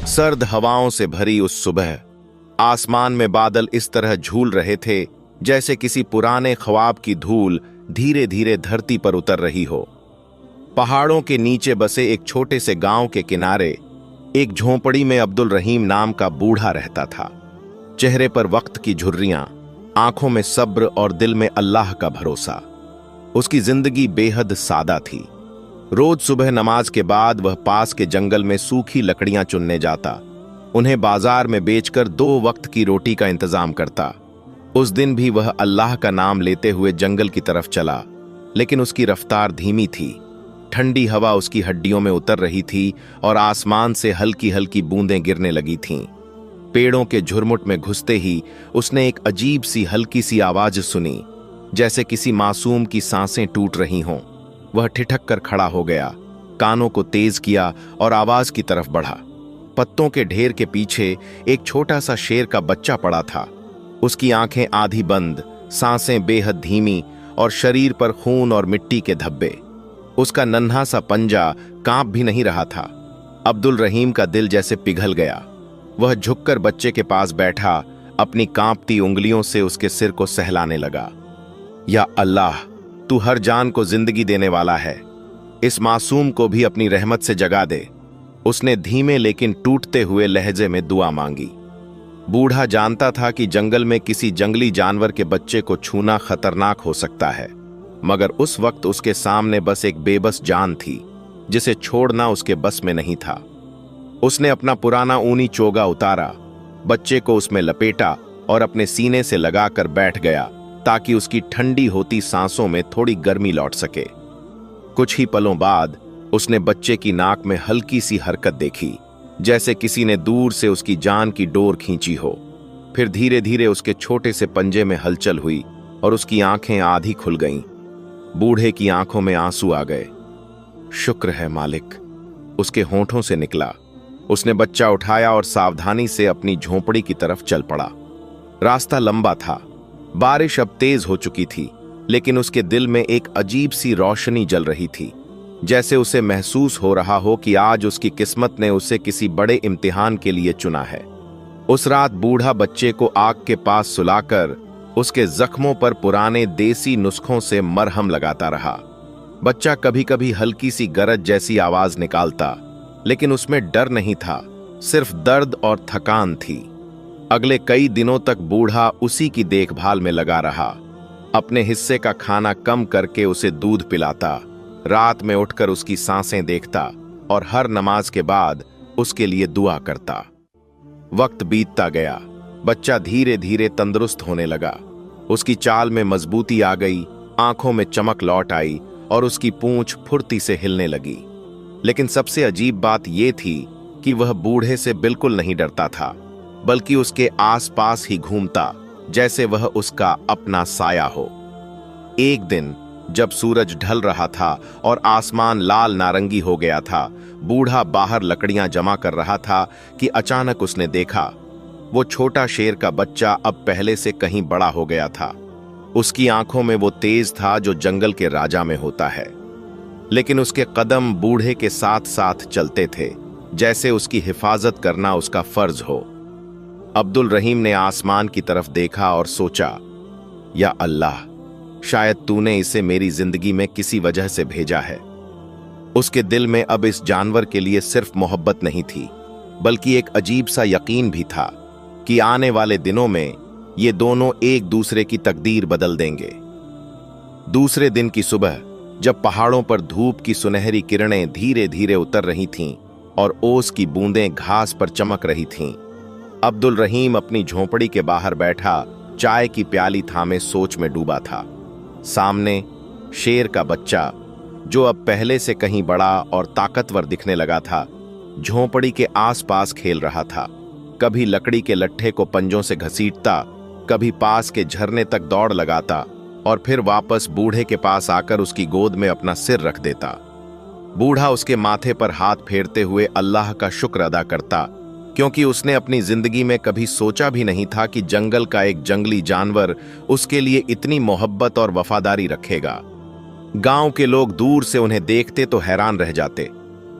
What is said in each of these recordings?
सर्द हवाओं से भरी उस सुबह आसमान में बादल इस तरह झूल रहे थे जैसे किसी पुराने ख्वाब की धूल धीरे धीरे धरती पर उतर रही हो। पहाड़ों के नीचे बसे एक छोटे से गांव के किनारे एक झोंपड़ी में अब्दुल रहीम नाम का बूढ़ा रहता था। चेहरे पर वक्त की झुर्रियां, आंखों में सब्र और दिल में अल्लाह का भरोसा। उसकी जिंदगी बेहद सादा थी। रोज सुबह नमाज के बाद वह पास के जंगल में सूखी लकड़ियां चुनने जाता, उन्हें बाजार में बेचकर 2 वक्त की रोटी का इंतजाम करता। उस दिन भी वह अल्लाह का नाम लेते हुए जंगल की तरफ चला, लेकिन उसकी रफ्तार धीमी थी। ठंडी हवा उसकी हड्डियों में उतर रही थी और आसमान से हल्की हल्की बूंदें गिरने लगी थीं। पेड़ों के झुरमुट में घुसते ही उसने एक अजीब सी हल्की सी आवाज सुनी, जैसे किसी मासूम की सांसें टूट रही हों। वह ठिठक कर खड़ा हो गया, कानों को तेज किया और आवाज की तरफ बढ़ा। पत्तों के ढेर के पीछे एक छोटा सा शेर का बच्चा पड़ा था। उसकी आंखें आधी बंद, सांसें बेहद धीमी और शरीर पर खून और मिट्टी के धब्बे। उसका नन्हा सा पंजा कांप भी नहीं रहा था। अब्दुल रहीम का दिल जैसे पिघल गया। वह झुककर बच्चे के पास बैठा, अपनी कांपती उंगलियों से उसके सिर को सहलाने लगा। या अल्लाह, तू हर जान को जिंदगी देने वाला है, इस मासूम को भी अपनी रहमत से जगा दे। उसने धीमे लेकिन टूटते हुए लहजे में दुआ मांगी। बूढ़ा जानता था कि जंगल में किसी जंगली जानवर के बच्चे को छूना खतरनाक हो सकता है, मगर उस वक्त उसके सामने बस एक बेबस जान थी जिसे छोड़ना उसके बस में नहीं था। उसने अपना पुराना ऊनी चोगा उतारा, बच्चे को उसमें लपेटा और अपने सीने से लगाकर बैठ गया ताकि उसकी ठंडी होती सांसों में थोड़ी गर्मी लौट सके। कुछ ही पलों बाद उसने बच्चे की नाक में हल्की सी हरकत देखी, जैसे किसी ने दूर से उसकी जान की डोर खींची हो। फिर धीरे धीरे उसके छोटे से पंजे में हलचल हुई और उसकी आंखें आधी खुल गईं। बूढ़े की आंखों में आंसू आ गए। शुक्र है मालिक, उसके होंठों से निकला। उसने बच्चा उठाया और सावधानी से अपनी झोंपड़ी की तरफ चल पड़ा। रास्ता लंबा था, बारिश अब तेज हो चुकी थी, लेकिन उसके दिल में एक अजीब सी रोशनी जल रही थी, जैसे उसे महसूस हो रहा हो कि आज उसकी किस्मत ने उसे किसी बड़े इम्तिहान के लिए चुना है। उस रात बूढ़ा बच्चे को आग के पास सुलाकर उसके जख्मों पर पुराने देसी नुस्खों से मरहम लगाता रहा। बच्चा कभी कभी हल्की सी गरज जैसी आवाज निकालता, लेकिन उसमें डर नहीं था, सिर्फ दर्द और थकान थी। अगले कई दिनों तक बूढ़ा उसी की देखभाल में लगा रहा। अपने हिस्से का खाना कम करके उसे दूध पिलाता, रात में उठकर उसकी सांसें देखता और हर नमाज के बाद उसके लिए दुआ करता। वक्त बीतता गया, बच्चा धीरे धीरे तंदुरुस्त होने लगा। उसकी चाल में मजबूती आ गई, आंखों में चमक लौट आई और उसकी पूंछ फुर्ती से हिलने लगी। लेकिन सबसे अजीब बात यह थी कि वह बूढ़े से बिल्कुल नहीं डरता था, बल्कि उसके आसपास ही घूमता जैसे वह उसका अपना साया हो। एक दिन जब सूरज ढल रहा था और आसमान लाल नारंगी हो गया था, बूढ़ा बाहर लकड़ियां जमा कर रहा था कि अचानक उसने देखा वो छोटा शेर का बच्चा अब पहले से कहीं बड़ा हो गया था। उसकी आंखों में वो तेज था जो जंगल के राजा में होता है, लेकिन उसके कदम बूढ़े के साथ साथ चलते थे, जैसे उसकी हिफाजत करना उसका फर्ज हो। अब्दुल रहीम ने आसमान की तरफ देखा और सोचा, या अल्लाह, शायद तूने इसे मेरी जिंदगी में किसी वजह से भेजा है। उसके दिल में अब इस जानवर के लिए सिर्फ मोहब्बत नहीं थी, बल्कि एक अजीब सा यकीन भी था कि आने वाले दिनों में ये दोनों एक दूसरे की तकदीर बदल देंगे। दूसरे दिन की सुबह जब पहाड़ों पर धूप की सुनहरी किरणें धीरे धीरे उतर रही थीं और ओस की बूंदें घास पर चमक रही थीं, अब्दुल रहीम अपनी झोंपड़ी के बाहर बैठा चाय की प्याली थामे सोच में डूबा था। सामने शेर का बच्चा, जो अब पहले से कहीं बड़ा और ताकतवर दिखने लगा था, झोंपड़ी के आसपास खेल रहा था। कभी लकड़ी के लट्ठे को पंजों से घसीटता, कभी पास के झरने तक दौड़ लगाता और फिर वापस बूढ़े के पास आकर उसकी गोद में अपना सिर रख देता। बूढ़ा उसके माथे पर हाथ फेरते हुए अल्लाह का शुक्र अदा करता, क्योंकि उसने अपनी जिंदगी में कभी सोचा भी नहीं था कि जंगल का एक जंगली जानवर उसके लिए इतनी मोहब्बत और वफादारी रखेगा। गांव के लोग दूर से उन्हें देखते तो हैरान रह जाते,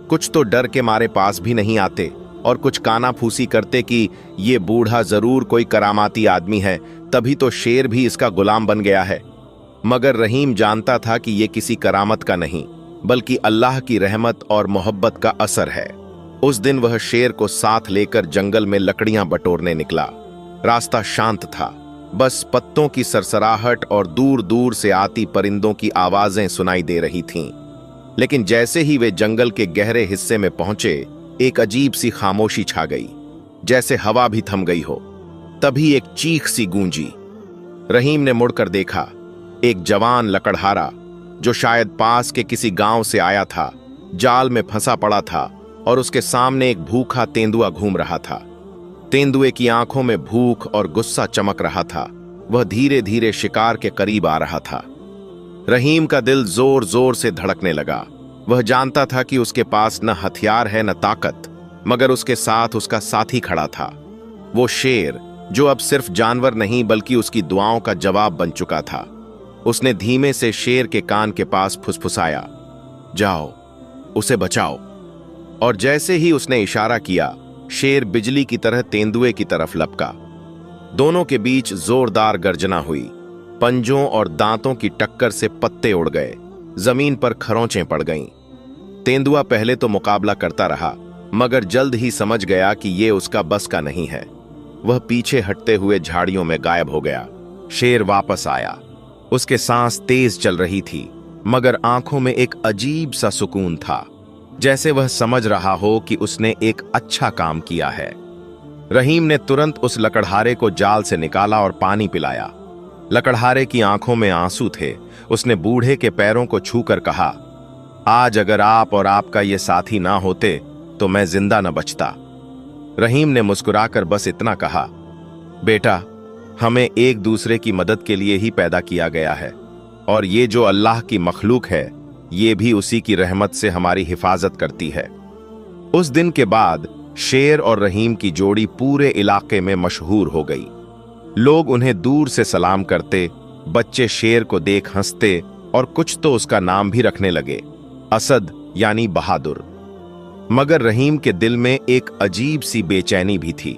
कुछ तो डर के मारे पास भी नहीं आते, और कुछ कानाफूसी करते कि ये बूढ़ा जरूर कोई करामाती आदमी है, तभी तो शेर भी इसका गुलाम बन गया है। मगर रहीम जानता था कि ये किसी करामत का नहीं, बल्कि अल्लाह की रहमत और मोहब्बत का असर है। उस दिन वह शेर को साथ लेकर जंगल में लकड़ियां बटोरने निकला। रास्ता शांत था, बस पत्तों की सरसराहट और दूर दूर से आती परिंदों की आवाजें सुनाई दे रही थीं। लेकिन जैसे ही वे जंगल के गहरे हिस्से में पहुंचे, एक अजीब सी खामोशी छा गई, जैसे हवा भी थम गई हो। तभी एक चीख सी गूंजी। रहीम ने मुड़कर देखा। एक जवान लकड़हारा, जो शायद पास के किसी गांव से आया था, जाल में फंसा पड़ा था और उसके सामने एक भूखा तेंदुआ घूम रहा था। तेंदुए की आंखों में भूख और गुस्सा चमक रहा था। वह धीरे धीरे शिकार के करीब आ रहा था। रहीम का दिल जोर जोर से धड़कने लगा। वह जानता था कि उसके पास न हथियार है न ताकत, मगर उसके साथ उसका साथी खड़ा था। वो शेर, जो अब सिर्फ जानवर नहीं बल्कि उसकी दुआओं का जवाब बन चुका था। उसने धीमे से शेर के कान के पास फुसफुसाया, जाओ, उसे बचाओ। और जैसे ही उसने इशारा किया, शेर बिजली की तरह तेंदुए की तरफ लपका। दोनों के बीच जोरदार गर्जना हुई। पंजों और दांतों की टक्कर से पत्ते उड़ गए, जमीन पर खरोंचें पड़ गईं। तेंदुआ पहले तो मुकाबला करता रहा, मगर जल्द ही समझ गया कि ये उसका बस का नहीं है। वह पीछे हटते हुए झाड़ियों में गायब हो गया। शेर वापस आया। उसके सांस तेज चल रही थी, मगर आंखों में एक अजीब सा सुकून था, जैसे वह समझ रहा हो कि उसने एक अच्छा काम किया है। रहीम ने तुरंत उस लकड़हारे को जाल से निकाला और पानी पिलाया। लकड़हारे की आंखों में आंसू थे। उसने बूढ़े के पैरों को छूकर कहा, आज अगर आप और आपका ये साथी ना होते तो मैं जिंदा न बचता। रहीम ने मुस्कुराकर बस इतना कहा, बेटा, हमें एक दूसरे की मदद के लिए ही पैदा किया गया है, और ये जो अल्लाह की मखलूक है, ये भी उसी की रहमत से हमारी हिफाजत करती है। उस दिन के बाद शेर और रहीम की जोड़ी पूरे इलाके में मशहूर हो गई। लोग उन्हें दूर से सलाम करते, बच्चे शेर को देख हंसते और कुछ तो उसका नाम भी रखने लगे, असद यानी बहादुर। मगर रहीम के दिल में एक अजीब सी बेचैनी भी थी।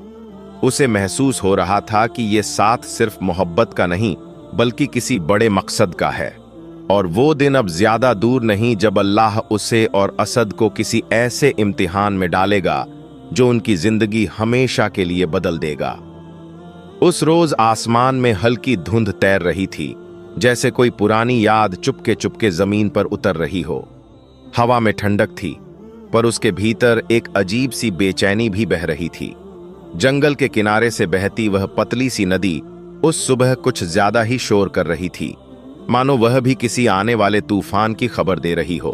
उसे महसूस हो रहा था कि यह साथ सिर्फ मोहब्बत का नहीं बल्कि किसी बड़े मकसद का है। और वो दिन अब ज्यादा दूर नहीं जब अल्लाह उसे और असद को किसी ऐसे इम्तिहान में डालेगा जो उनकी जिंदगी हमेशा के लिए बदल देगा। उस रोज आसमान में हल्की धुंध तैर रही थी, जैसे कोई पुरानी याद चुपके चुपके जमीन पर उतर रही हो। हवा में ठंडक थी, पर उसके भीतर एक अजीब सी बेचैनी भी बह रही थी। जंगल के किनारे से बहती वह पतली सी नदी उस सुबह कुछ ज्यादा ही शोर कर रही थी, मानो वह भी किसी आने वाले तूफान की खबर दे रही हो।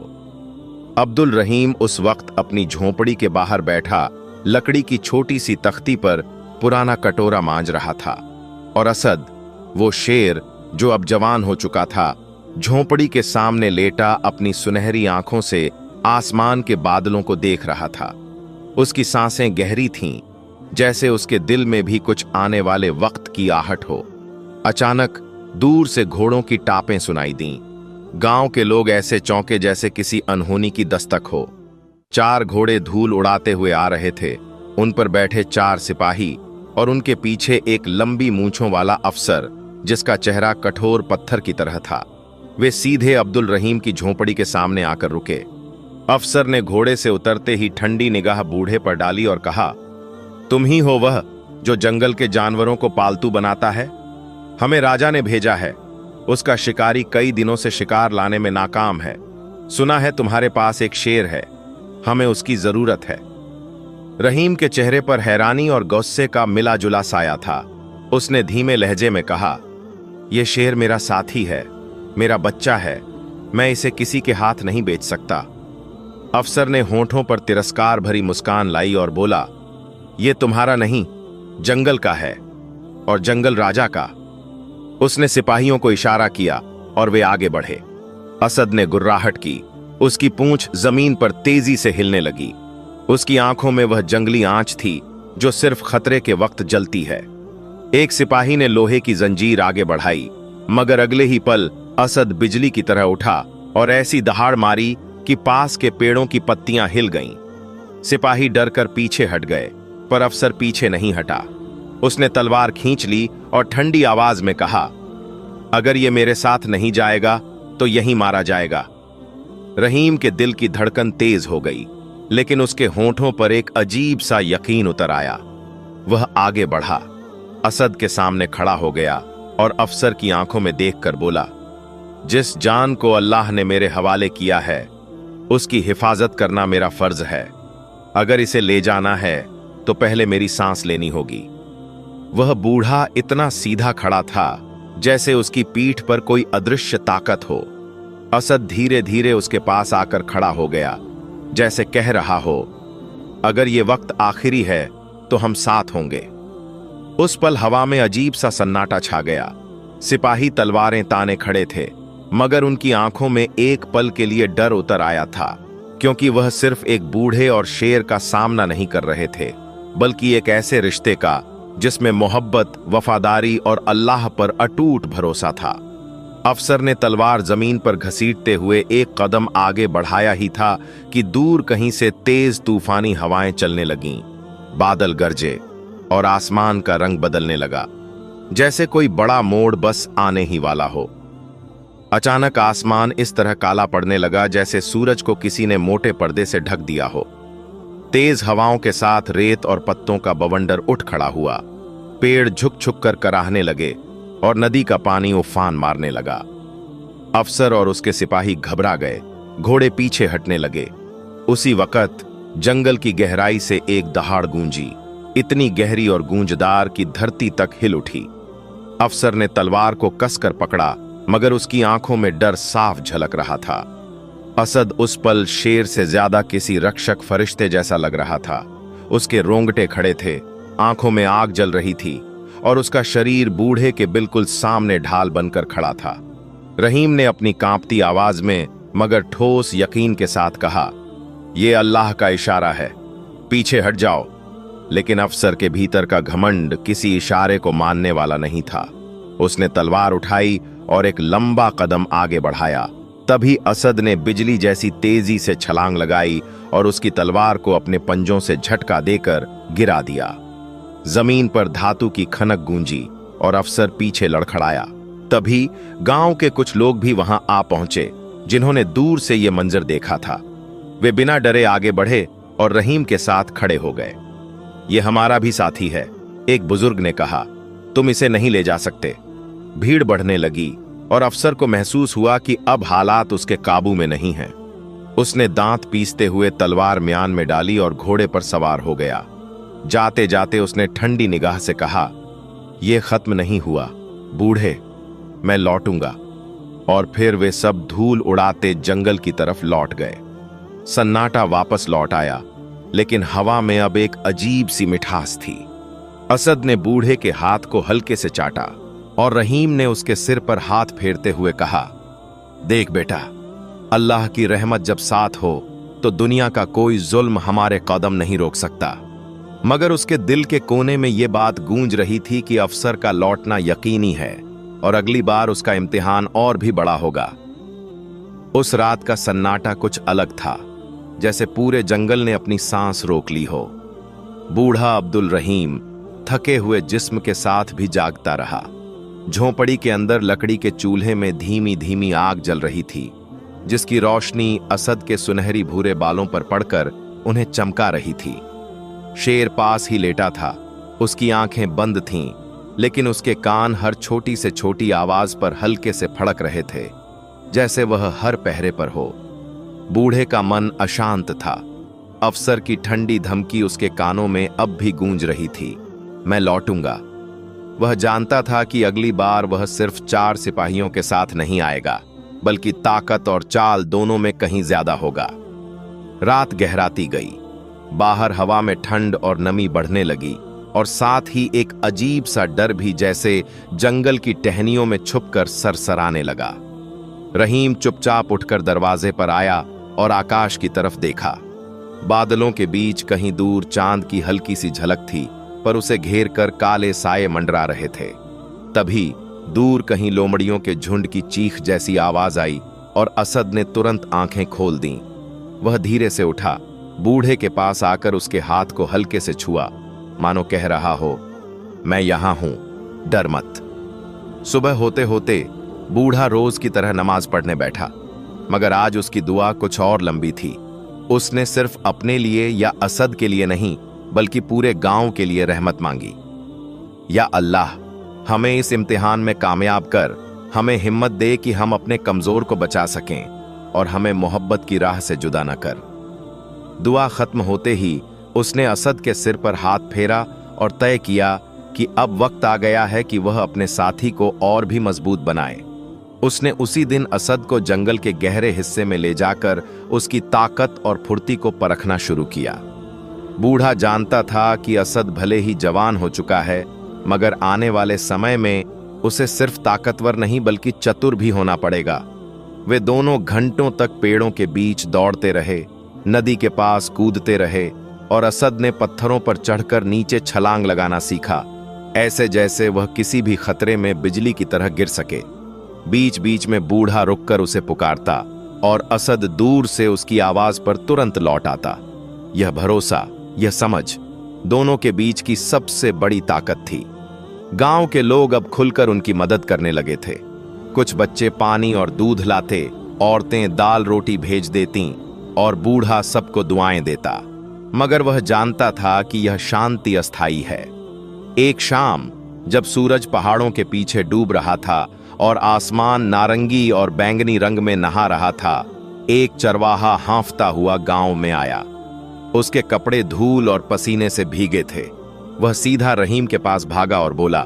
अब्दुल रहीम उस वक्त अपनी झोंपड़ी के बाहर बैठा लकड़ी की छोटी सी तख्ती पर पुराना कटोरा मांज रहा था, और असद, वो शेर जो अब जवान हो चुका था, झोंपड़ी के सामने लेटा अपनी सुनहरी आंखों से आसमान के बादलों को देख रहा था। उसकी सांसें गहरी थीं, जैसे उसके दिल में भी कुछ आने वाले वक्त की आहट हो। अचानक दूर से घोड़ों की टापें सुनाई दीं। गांव के लोग ऐसे चौंके जैसे किसी अनहोनी की दस्तक हो। 4 घोड़े धूल उड़ाते हुए आ रहे थे। उन पर बैठे 4 सिपाही और उनके पीछे एक लंबी मूंछों वाला अफसर, जिसका चेहरा कठोर पत्थर की तरह था। वे सीधे अब्दुल रहीम की झोंपड़ी के सामने आकर रुके। अफसर ने घोड़े से उतरते ही ठंडी निगाह बूढ़े पर डाली और कहा, तुम ही हो वह जो जंगल के जानवरों को पालतू बनाता है? हमें राजा ने भेजा है। उसका शिकारी कई दिनों से शिकार लाने में नाकाम है। सुना है तुम्हारे पास एक शेर है, हमें उसकी जरूरत है। रहीम के चेहरे पर हैरानी और गुस्से का मिला जुला साया था। उसने धीमे लहजे में कहा, यह शेर मेरा साथी है, मेरा बच्चा है, मैं इसे किसी के हाथ नहीं बेच सकता। अफसर ने होंठों पर तिरस्कार भरी मुस्कान लाई और बोला, यह तुम्हारा नहीं, जंगल का है, और जंगल राजा का। उसने सिपाहियों को इशारा किया और वे आगे बढ़े। असद ने गुर्राहट की। उसकी पूंछ जमीन पर तेजी से हिलने लगी। उसकी आंखों में वह जंगली आंच थी जो सिर्फ खतरे के वक्त जलती है। एक सिपाही ने लोहे की जंजीर आगे बढ़ाई, मगर अगले ही पल असद बिजली की तरह उठा और ऐसी दहाड़ मारी कि पास के पेड़ों की पत्तियां हिल गईं। सिपाही डरकर पीछे हट गए, पर अफसर पीछे नहीं हटा। उसने तलवार खींच ली और ठंडी आवाज में कहा, अगर ये मेरे साथ नहीं जाएगा तो यहीं मारा जाएगा। रहीम के दिल की धड़कन तेज हो गई, लेकिन उसके होंठों पर एक अजीब सा यकीन उतर आया। वह आगे बढ़ा, असद के सामने खड़ा हो गया और अफसर की आंखों में देखकर बोला, जिस जान को अल्लाह ने मेरे हवाले किया है उसकी हिफाजत करना मेरा फर्ज है। अगर इसे ले जाना है तो पहले मेरी सांस लेनी होगी। वह बूढ़ा इतना सीधा खड़ा था जैसे उसकी पीठ पर कोई अदृश्य ताकत हो। असद धीरे धीरे उसके पास आकर खड़ा हो गया, जैसे कह रहा हो, अगर ये वक्त आखिरी है तो हम साथ होंगे। उस पल हवा में अजीब सा सन्नाटा छा गया। सिपाही तलवारें ताने खड़े थे, मगर उनकी आंखों में एक पल के लिए डर उतर आया था, क्योंकि वह सिर्फ एक बूढ़े और शेर का सामना नहीं कर रहे थे, बल्कि एक ऐसे रिश्ते का जिसमें मोहब्बत, वफादारी और अल्लाह पर अटूट भरोसा था। अफसर ने तलवार जमीन पर घसीटते हुए एक कदम आगे बढ़ाया ही था कि दूर कहीं से तेज तूफानी हवाएं चलने लगीं। बादल गरजे और आसमान का रंग बदलने लगा, जैसे कोई बड़ा मोड़ बस आने ही वाला हो। अचानक आसमान इस तरह काला पड़ने लगा जैसे सूरज को किसी ने मोटे पर्दे से ढक दिया हो। तेज हवाओं के साथ रेत और पत्तों का बवंडर उठ खड़ा हुआ। पेड़ झुक झुक कर कराहने लगे और नदी का पानी उफान मारने लगा। अफसर और उसके सिपाही घबरा गए, घोड़े पीछे हटने लगे। उसी वक्त जंगल की गहराई से एक दहाड़ गूंजी, इतनी गहरी और गूंजदार कि धरती तक हिल उठी। अफसर ने तलवार को कसकर पकड़ा, मगर उसकी आंखों में डर साफ झलक रहा था। असद उस पल शेर से ज्यादा किसी रक्षक फरिश्ते जैसा लग रहा था। उसके रोंगटे खड़े थे, आंखों में आग जल रही थी और उसका शरीर बूढ़े के बिल्कुल सामने ढाल बनकर खड़ा था। रहीम ने अपनी कांपती आवाज में मगर ठोस यकीन के साथ कहा, यह अल्लाह का इशारा है, पीछे हट जाओ। लेकिन अफसर के भीतर का घमंड किसी इशारे को मानने वाला नहीं था। उसने तलवार उठाई और एक लंबा कदम आगे बढ़ाया। तभी असद ने बिजली जैसी तेजी से छलांग लगाई और उसकी तलवार को अपने पंजों से झटका देकर गिरा दिया। जमीन पर धातु की खनक गूंजी और अफसर पीछे लड़खड़ाया। तभी गांव के कुछ लोग भी वहां आ पहुंचे, जिन्होंने दूर से यह मंजर देखा था। वे बिना डरे आगे बढ़े और रहीम के साथ खड़े हो गए। यह हमारा भी साथी है, एक बुजुर्ग ने कहा, तुम इसे नहीं ले जा सकते। भीड़ बढ़ने लगी और अफसर को महसूस हुआ कि अब हालात उसके काबू में नहीं हैं। उसने दांत पीसते हुए तलवार म्यान में डाली और घोड़े पर सवार हो गया। जाते जाते उसने ठंडी निगाह से कहा, यह खत्म नहीं हुआ बूढ़े, मैं लौटूंगा। और फिर वे सब धूल उड़ाते जंगल की तरफ लौट गए। सन्नाटा वापस लौट आया, लेकिन हवा में अब एक अजीब सी मिठास थी। असद ने बूढ़े के हाथ को हल्के से चाटा और रहीम ने उसके सिर पर हाथ फेरते हुए कहा, देख बेटा, अल्लाह की रहमत जब साथ हो तो दुनिया का कोई जुल्म हमारे कदम नहीं रोक सकता। मगर उसके दिल के कोने में यह बात गूंज रही थी कि अफसर का लौटना यकीनी है और अगली बार उसका इम्तिहान और भी बड़ा होगा। उस रात का सन्नाटा कुछ अलग था, जैसे पूरे जंगल ने अपनी सांस रोक ली हो। बूढ़ा अब्दुल रहीम थके हुए जिस्म के साथ भी जागता रहा। झोंपड़ी के अंदर लकड़ी के चूल्हे में धीमी धीमी आग जल रही थी, जिसकी रोशनी असद के सुनहरी भूरे बालों पर पड़कर उन्हें चमका रही थी। शेर पास ही लेटा था, उसकी आंखें बंद थीं, लेकिन उसके कान हर छोटी से छोटी आवाज पर हल्के से फड़क रहे थे, जैसे वह हर पहरे पर हो। बूढ़े का मन अशांत था। अफसर की ठंडी धमकी उसके कानों में अब भी गूंज रही थी, मैं लौटूंगा। वह जानता था कि अगली बार वह सिर्फ 4 सिपाहियों के साथ नहीं आएगा, बल्कि ताकत और चाल दोनों में कहीं ज्यादा होगा। रात गहराती गई। बाहर हवा में ठंड और नमी बढ़ने लगी और साथ ही एक अजीब सा डर भी जैसे जंगल की टहनियों में छुपकर सरसराने लगा। रहीम चुपचाप उठकर दरवाजे पर आया और आकाश की तरफ देखा। बादलों के बीच कहीं दूर चांद की हल्की सी झलक थी, पर उसे घेर कर काले साये मंडरा रहे थे। तभी दूर कहीं लोमड़ियों के झुंड की चीख जैसी आवाज आई और असद ने तुरंत आंखें खोल दी। वह धीरे से उठा, बूढ़े के पास आकर उसके हाथ को हल्के से छुआ, मानो कह रहा हो, मैं यहां हूं, डर मत। सुबह होते होते बूढ़ा रोज की तरह नमाज पढ़ने बैठा, मगर आज उसकी दुआ कुछ और लंबी थी। उसने सिर्फ अपने लिए या असद के लिए नहीं, बल्कि पूरे गांव के लिए रहमत मांगी। या अल्लाह, हमें इस इम्तिहान में कामयाब कर, हमें हिम्मत दे कि हम अपने कमजोर को बचा सकें और हमें मोहब्बत की राह से जुदा न कर। दुआ खत्म होते ही उसने असद के सिर पर हाथ फेरा और तय किया कि अब वक्त आ गया है कि वह अपने साथी को और भी मजबूत बनाए। उसने उसी दिन असद को जंगल के गहरे हिस्से में ले जाकर उसकी ताकत और फुर्ती को परखना शुरू किया। बूढ़ा जानता था कि असद भले ही जवान हो चुका है, मगर आने वाले समय में उसे सिर्फ ताकतवर नहीं बल्कि चतुर भी होना पड़ेगा। वे दोनों घंटों तक पेड़ों के बीच दौड़ते रहे, नदी के पास कूदते रहे और असद ने पत्थरों पर चढ़कर नीचे छलांग लगाना सीखा, ऐसे जैसे वह किसी भी खतरे में बिजली की तरह गिर सके। बीच बीच में बूढ़ा रुककर उसे पुकारता और असद दूर से उसकी आवाज पर तुरंत लौट आता। यह भरोसा, यह समझ दोनों के बीच की सबसे बड़ी ताकत थी। गांव के लोग अब खुलकर उनकी मदद करने लगे थे। कुछ बच्चे पानी और दूध लाते, औरतें दाल रोटी भेज देतीं और बूढ़ा सबको दुआएं देता। मगर वह जानता था कि यह शांति अस्थायी है। एक शाम जब सूरज पहाड़ों के पीछे डूब रहा था और आसमान नारंगी और बैंगनी रंग में नहा रहा था, एक चरवाहा हांफता हुआ गांव में आया। उसके कपड़े धूल और पसीने से भीगे थे। वह सीधा रहीम के पास भागा और बोला,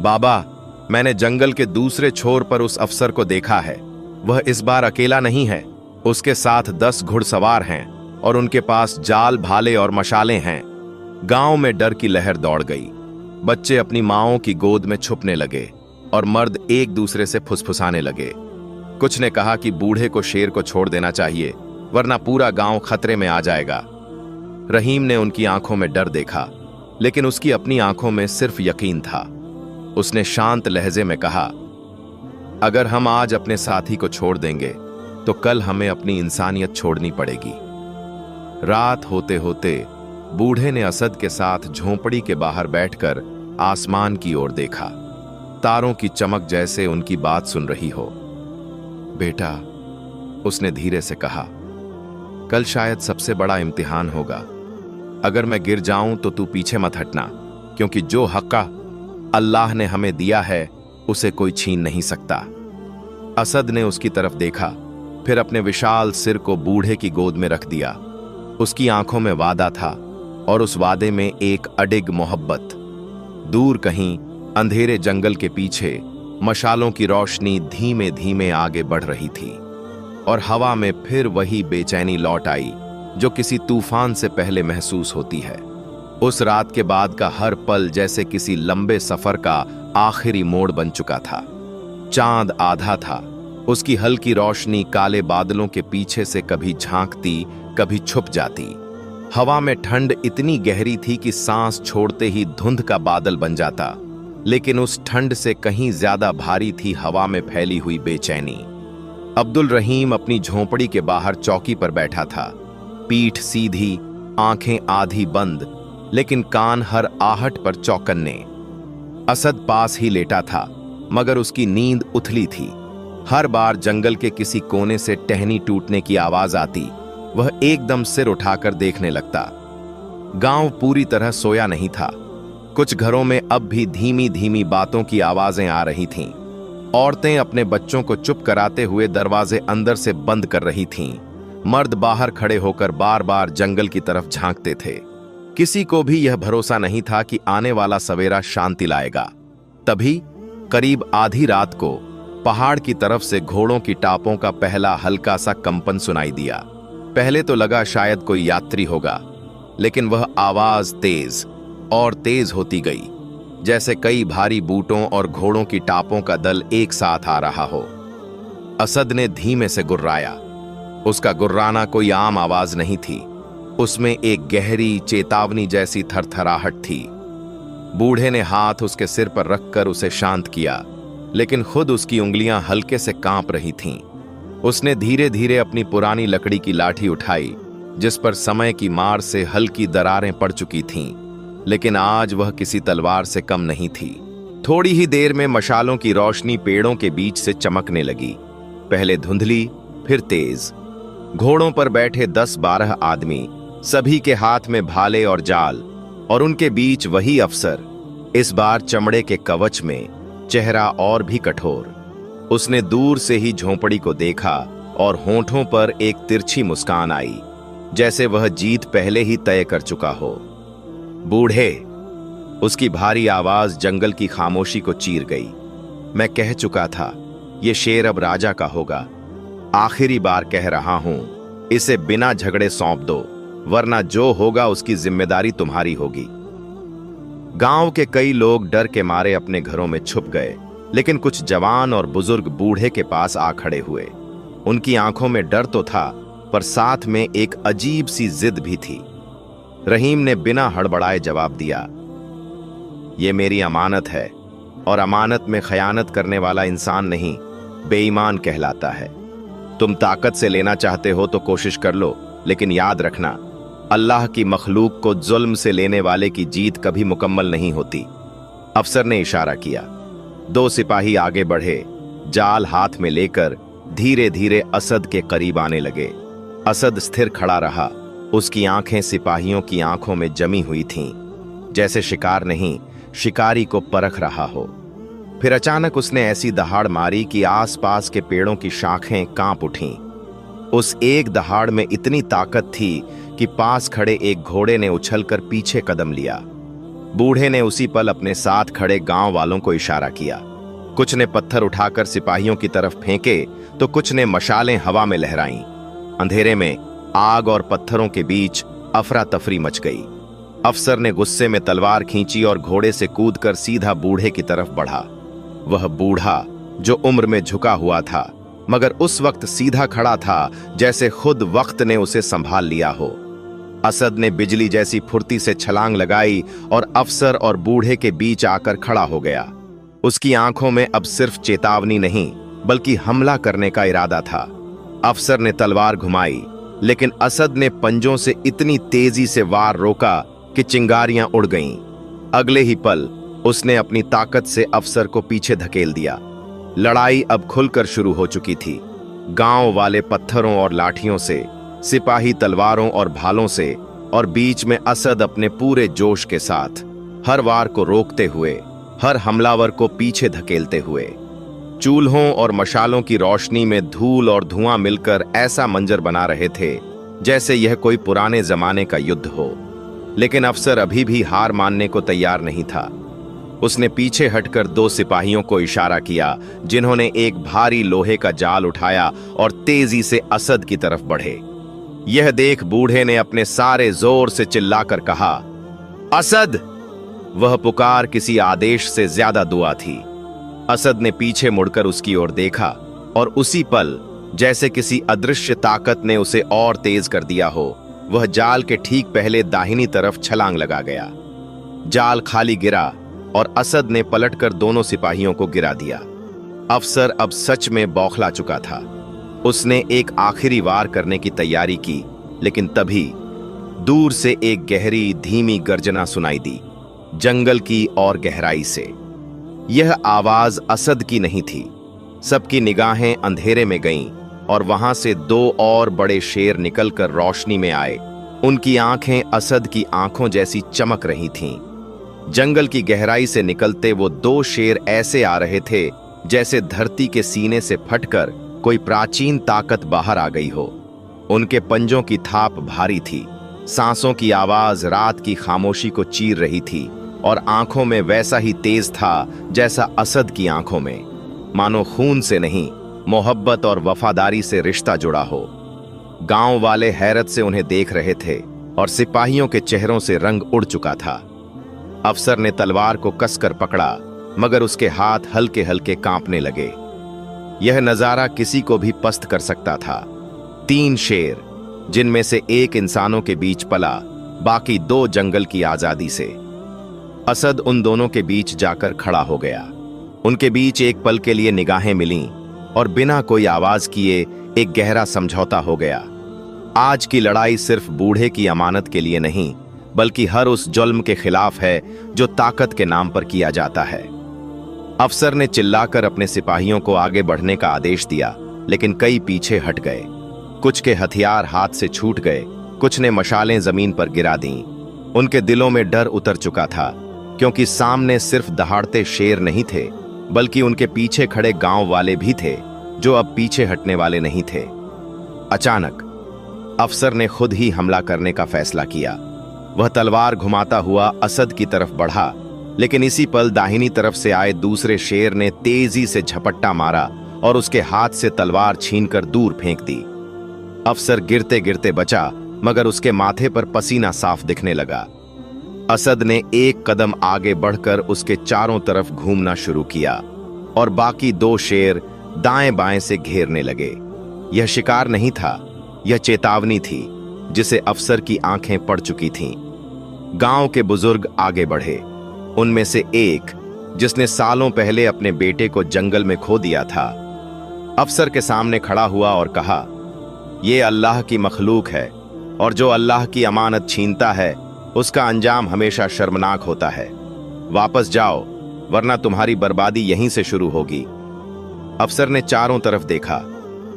बाबा, मैंने जंगल के दूसरे छोर पर उस अफसर को देखा है। वह इस बार अकेला नहीं है, उसके साथ 10 घुड़सवार हैं और उनके पास जाल, भाले और मशालें हैं। गांव में डर की लहर दौड़ गई। बच्चे अपनी माओं की गोद में छुपने लगे और मर्द एक दूसरे से फुसफुसाने लगे। कुछ ने कहा कि बूढ़े को शेर को छोड़ देना चाहिए, वरना पूरा गांव खतरे में आ जाएगा। रहीम ने उनकी आंखों में डर देखा, लेकिन उसकी अपनी आंखों में सिर्फ यकीन था। उसने शांत लहजे में कहा, अगर हम आज अपने साथी को छोड़ देंगे तो कल हमें अपनी इंसानियत छोड़नी पड़ेगी। रात होते होते बूढ़े ने असद के साथ झोंपड़ी के बाहर बैठकर आसमान की ओर देखा, तारों की चमक जैसे उनकी बात सुन रही हो। बेटा, उसने धीरे से कहा, कल शायद सबसे बड़ा इम्तिहान होगा। अगर मैं गिर जाऊं तो तू पीछे मत हटना, क्योंकि जो हक़ अल्लाह ने हमें दिया है उसे कोई छीन नहीं सकता। असद ने उसकी तरफ देखा, फिर अपने विशाल सिर को बूढ़े की गोद में रख दिया। उसकी आंखों में वादा था और उस वादे में एक अडिग मोहब्बत। दूर कहीं अंधेरे जंगल के पीछे मशालों की रोशनी धीमे धीमे आगे बढ़ रही थी और हवा में फिर वही बेचैनी लौट आई जो किसी तूफान से पहले महसूस होती है। उस रात के बाद का हर पल जैसे किसी लंबे सफर का आखिरी मोड़ बन चुका था। चांद आधा था, उसकी हल्की रोशनी काले बादलों के पीछे से कभी झांकती, कभी छुप जाती। हवा में ठंड इतनी गहरी थी कि सांस छोड़ते ही धुंध का बादल बन जाता, लेकिन उस ठंड से कहीं ज्यादा भारी थी हवा में फैली हुई बेचैनी। अब्दुल रहीम अपनी झोंपड़ी के बाहर चौकी पर बैठा था, पीठ सीधी, आंखें आधी बंद, लेकिन कान हर आहट पर चौकन्ने। असद पास ही लेटा था, मगर उसकी नींद उथली थी। हर बार जंगल के किसी कोने से टहनी टूटने की आवाज आती, वह एकदम सिर उठाकर देखने लगता। गांव पूरी तरह सोया नहीं था। कुछ घरों में अब भी धीमी धीमी बातों की आवाजें आ रही थीं। औरतें अपने बच्चों को चुप कराते हुए दरवाजे अंदर से बंद कर रही थीं। मर्द बाहर खड़े होकर बार बार जंगल की तरफ झांकते थे। किसी को भी यह भरोसा नहीं था कि आने वाला सवेरा शांति लाएगा। तभी करीब आधी रात को पहाड़ की तरफ से घोड़ों की टापों का पहला हल्का सा कंपन सुनाई दिया। पहले तो लगा शायद कोई यात्री होगा, लेकिन वह आवाज तेज और तेज होती गई, जैसे कई भारी बूटों और घोड़ों की टापों का दल एक साथ आ रहा हो। असद ने धीमे से गुर्राया। उसका गुर्राना कोई आम आवाज नहीं थी, उसमें एक गहरी चेतावनी जैसी थरथराहट थी। बूढ़े ने हाथ उसके सिर पर रखकर उसे शांत किया, लेकिन खुद उसकी उंगलियां हल्के से कांप रही थीं। उसने धीरे धीरे अपनी पुरानी लकड़ी की लाठी उठाई जिस पर समय की मार से हल्की दरारें पड़ चुकी थीं, लेकिन आज वह किसी तलवार से कम नहीं थी। थोड़ी ही देर में मशालों की रोशनी पेड़ों के बीच से चमकने लगी, पहले धुंधली फिर तेज। घोड़ों पर बैठे 10-12 आदमी, सभी के हाथ में भाले और जाल, और उनके बीच वही अफसर, इस बार चमड़े के कवच में, चेहरा और भी कठोर। उसने दूर से ही झोंपड़ी को देखा और होंठों पर एक तिरछी मुस्कान आई, जैसे वह जीत पहले ही तय कर चुका हो। बूढ़े, उसकी भारी आवाज जंगल की खामोशी को चीर गई। मैं कह चुका था, ये शेर अब राजा का होगा। आखिरी बार कह रहा हूं, इसे बिना झगड़े सौंप दो, वरना जो होगा उसकी जिम्मेदारी तुम्हारी होगी। गांव के कई लोग डर के मारे अपने घरों में छुप गए, लेकिन कुछ जवान और बुजुर्ग बूढ़े के पास आ खड़े हुए। उनकी आंखों में डर तो था, पर साथ में एक अजीब सी जिद भी थी। रहीम ने बिना हड़बड़ाए जवाब दिया, ये मेरी अमानत है, और अमानत में खयानत करने वाला इंसान नहीं, बेईमान कहलाता है। तुम ताकत से लेना चाहते हो तो कोशिश कर लो, लेकिन याद रखना, अल्लाह की मखलूक को जुल्म से लेने वाले की जीत कभी मुकम्मल नहीं होती। अफसर ने इशारा किया। 2 सिपाही आगे बढ़े, जाल हाथ में लेकर धीरे धीरे असद के करीब आने लगे। असद स्थिर खड़ा रहा, उसकी आंखें सिपाहियों की आंखों में जमी हुई थीं, जैसे शिकार नहीं, शिकारी को परख रहा हो। फिर अचानक उसने ऐसी दहाड़ मारी कि आसपास के पेड़ों की शाखें कांप उठीं। उस एक दहाड़ में इतनी ताकत थी कि पास खड़े एक घोड़े ने उछलकर पीछे कदम लिया। बूढ़े ने उसी पल अपने साथ खड़े गांव वालों को इशारा किया। कुछ ने पत्थर उठाकर सिपाहियों की तरफ फेंके, तो कुछ ने मशालें हवा में लहराईं। अंधेरे में आग और पत्थरों के बीच अफरा तफरी मच गई। अफसर ने गुस्से में तलवार खींची और घोड़े से कूदकर सीधा बूढ़े की तरफ बढ़ा। वह बूढ़ा, जो उम्र में झुका हुआ था, मगर उस वक्त सीधा खड़ा था, जैसे खुद वक्त ने उसे संभाल लिया हो। असद ने बिजली जैसी फुर्ती से छलांग लगाई और अफसर और बूढ़े के बीच आकर खड़ा हो गया। उसकी आंखों में अब सिर्फ चेतावनी नहीं, बल्कि हमला करने का इरादा था। अफसर ने तलवार घुमाई, लेकिन असद ने पंजों से इतनी तेजी से वार रोका कि चिंगारियां उड़ गईं। अगले ही पल उसने अपनी ताकत से अफसर को पीछे धकेल दिया। लड़ाई अब खुलकर शुरू हो चुकी थी। गांव वाले पत्थरों और लाठियों से, सिपाही तलवारों और भालों से, और बीच में असद अपने पूरे जोश के साथ, हर वार को रोकते हुए, हर हमलावर को पीछे धकेलते हुए। चूल्हों और मशालों की रोशनी में धूल और धुआं मिलकर ऐसा मंजर बना रहे थे जैसे यह कोई पुराने जमाने का युद्ध हो। लेकिन अफसर अभी भी हार मानने को तैयार नहीं था। उसने पीछे हटकर 2 सिपाहियों को इशारा किया, जिन्होंने एक भारी लोहे का जाल उठाया और तेजी से असद की तरफ बढ़े। यह देख बूढ़े ने अपने सारे जोर से चिल्लाकर कहा, असद! वह पुकार किसी आदेश से ज्यादा दुआ थी। असद ने पीछे मुड़कर उसकी ओर देखा, और उसी पल, जैसे किसी अदृश्य ताकत ने उसे और तेज कर दिया हो, वह जाल के ठीक पहले दाहिनी तरफ छलांग लगा गया। जाल खाली गिरा और असद ने पलटकर दोनों सिपाहियों को गिरा दिया। अफसर अब सच में बौखला चुका था। उसने एक आखिरी वार करने की तैयारी की, लेकिन तभी दूर से एक गहरी धीमी गर्जना सुनाई दी, जंगल की और गहराई से। यह आवाज असद की नहीं थी। सबकी निगाहें अंधेरे में गईं और वहां से 2 और बड़े शेर निकलकर रोशनी में आए। उनकी आंखें असद की आंखों जैसी चमक रही थीं। जंगल की गहराई से निकलते वो 2 शेर ऐसे आ रहे थे जैसे धरती के सीने से फटकर कोई प्राचीन ताकत बाहर आ गई हो। उनके पंजों की थाप भारी थी, सांसों की आवाज रात की खामोशी को चीर रही थी, और आंखों में वैसा ही तेज था जैसा असद की आंखों में, मानो खून से नहीं, मोहब्बत और वफादारी से रिश्ता जुड़ा हो। गांव वाले हैरत से उन्हें देख रहे थे और सिपाहियों के चेहरों से रंग उड़ चुका था। अफसर ने तलवार को कसकर पकड़ा, मगर उसके हाथ हल्के हल्के कांपने लगे। यह नजारा किसी को भी पस्त कर सकता था। 3 शेर, जिनमें से एक इंसानों के बीच पला, बाकी 2 जंगल की आजादी से। असद उन दोनों के बीच जाकर खड़ा हो गया। उनके बीच एक पल के लिए निगाहें मिलीं और बिना कोई आवाज किए एक गहरा समझौता हो गया। आज की लड़ाई सिर्फ बूढ़े की अमानत के लिए नहीं, बल्कि हर उस जुल्म के खिलाफ है जो ताकत के नाम पर किया जाता है। अफसर ने चिल्लाकर अपने सिपाहियों को आगे बढ़ने का आदेश दिया, लेकिन कई पीछे हट गए। कुछ के हथियार हाथ से छूट गए, कुछ ने मशालें जमीन पर गिरा दीं। उनके दिलों में डर उतर चुका था, क्योंकि सामने सिर्फ दहाड़ते शेर नहीं थे, बल्कि उनके पीछे खड़े गांव वाले भी थे, जो अब पीछे हटने वाले नहीं थे। अचानक अफसर ने खुद ही हमला करने का फैसला किया। वह तलवार घुमाता हुआ असद की तरफ बढ़ा, लेकिन इसी पल दाहिनी तरफ से आए दूसरे शेर ने तेजी से झपट्टा मारा और उसके हाथ से तलवार छीनकर दूर फेंक दी। अफसर गिरते गिरते बचा, मगर उसके माथे पर पसीना साफ दिखने लगा। असद ने एक कदम आगे बढ़कर उसके चारों तरफ घूमना शुरू किया और बाकी दो शेर दाएं बाएं से घेरने लगे। यह शिकार नहीं था, यह चेतावनी थी जिसे अफसर की आंखें पड़ चुकी थीं। गांव के बुजुर्ग आगे बढ़े। उनमें से एक, जिसने सालों पहले अपने बेटे को जंगल में खो दिया था, अफसर के सामने खड़ा हुआ और कहा, यह अल्लाह की मखलूक है और जो अल्लाह की अमानत छीनता है उसका अंजाम हमेशा शर्मनाक होता है। वापस जाओ, वरना तुम्हारी बर्बादी यहीं से शुरू होगी। अफसर ने चारों तरफ देखा।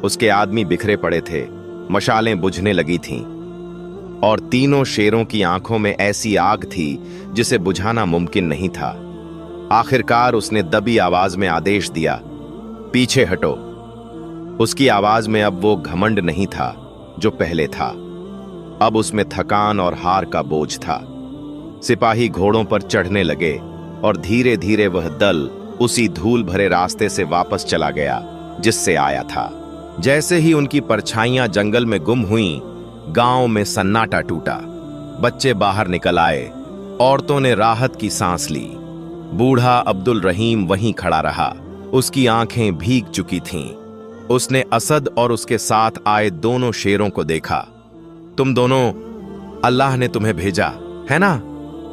उसके आदमी बिखरे पड़े थे, मशालें बुझने लगी थीं और तीनों शेरों की आंखों में ऐसी आग थी जिसे बुझाना मुमकिन नहीं था। आखिरकार उसने दबी आवाज में आदेश दिया, पीछे हटो। उसकी आवाज में अब वो घमंड नहीं था जो पहले था, अब उसमें थकान और हार का बोझ था। सिपाही घोड़ों पर चढ़ने लगे और धीरे धीरे वह दल उसी धूल भरे रास्ते से वापस चला गया जिससे आया था। जैसे ही उनकी परछाइयां जंगल में गुम हुईं, गांव में सन्नाटा टूटा। बच्चे बाहर निकल आए, औरतों ने राहत की सांस ली। बूढ़ा अब्दुल रहीम वहीं खड़ा रहा, उसकी आंखें भीग चुकी थीं। उसने असद और उसके साथ आए दोनों शेरों को देखा। तुम दोनों, अल्लाह ने तुम्हें भेजा है ना?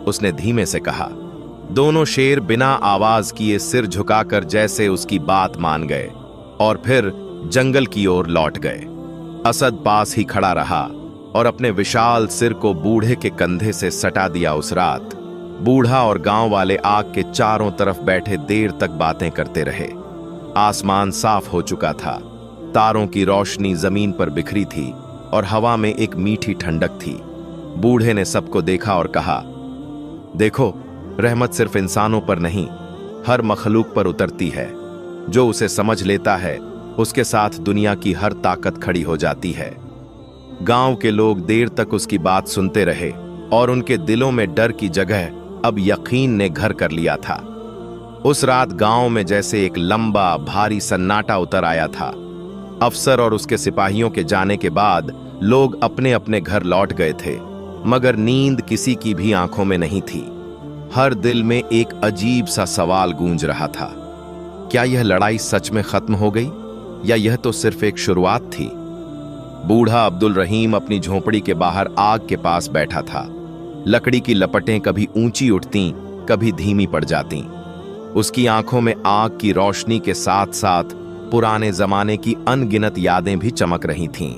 उसने धीमे से कहा। दोनों शेर बिना आवाज किए सिर झुकाकर जैसे उसकी बात मान गए और फिर जंगल की ओर लौट गए। असद पास ही खड़ा रहा और अपने विशाल सिर को बूढ़े के कंधे से सटा दिया। उस रात बूढ़ा और गांव वाले आग के चारों तरफ बैठे देर तक बातें करते रहे। आसमान साफ हो चुका था, तारों की रोशनी जमीन पर बिखरी थी और हवा में एक मीठी ठंडक थी। बूढ़े ने सबको देखा और कहा, देखो, रहमत सिर्फ इंसानों पर नहीं, हर मखलूक पर उतरती है। जो उसे समझ लेता है, उसके साथ दुनिया की हर ताकत खड़ी हो जाती है। गांव के लोग देर तक उसकी बात सुनते रहे और उनके दिलों में डर की जगह अब यकीन ने घर कर लिया था। उस रात गांव में जैसे एक लंबा भारी सन्नाटा उतर आया था। अफसर और उसके सिपाहियों के जाने के बाद लोग अपने अपने घर लौट गए थे, मगर नींद किसी की भी आंखों में नहीं थी। हर दिल में एक अजीब सा सवाल गूंज रहा था, क्या यह लड़ाई सच में खत्म हो गई या यह तो सिर्फ एक शुरुआत थी? बूढ़ा अब्दुल रहीम अपनी झोपड़ी के बाहर आग के पास बैठा था। लकड़ी की लपटें कभी ऊंची उठती, कभी धीमी पड़ जाती। उसकी आंखों में आग की रोशनी के साथ साथ पुराने जमाने की अनगिनत यादें भी चमक रही थीं।